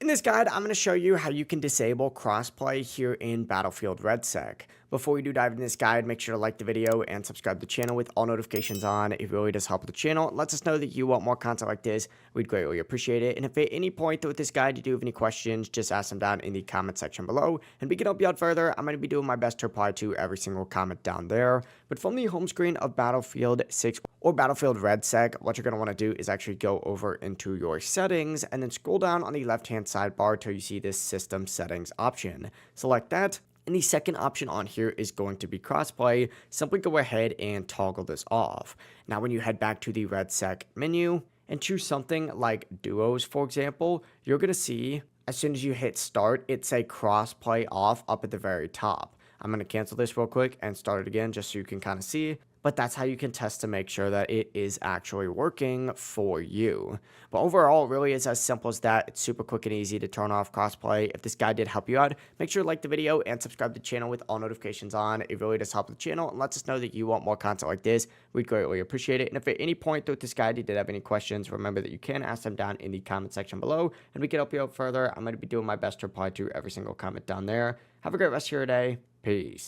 In this guide, I'm going to show you how you can disable crossplay here in Battlefield REDSEC. Before we do dive into this guide, make sure to like the video and subscribe to the channel with all notifications on. It really does help the channel. It lets us know that you want more content like this. We'd greatly appreciate it. And if at any point with this guide you do have any questions, just ask them down in the comment section below. And we can help you out further. I'm going to be doing my best to reply to every single comment down there. But from the home screen of Battlefield 6 or Battlefield REDSEC, what you're going to want to do is actually go over into your settings and then scroll down on the left-hand sidebar till you see this system settings option. Select that. And the second option on here is going to be crossplay. Simply go ahead and toggle this off. Now, when you head back to the REDSEC menu and choose something like duos, for example, you're going to see as soon as you hit start, it say crossplay off up at the very top. I'm going to cancel this real quick and start it again just so you can kind of see. But that's how you can test to make sure that it is actually working for you. But overall, it really is as simple as that. It's super quick and easy to turn off crossplay. If this guide did help you out, make sure to like the video and subscribe to the channel with all notifications on. It really does help the channel and lets us know that you want more content like this. We'd greatly appreciate it. And if at any point throughout this guide you did have any questions, remember that you can ask them down in the comment section below and we can help you out further. I'm going to be doing my best to reply to every single comment down there. Have a great rest of your day. Peace.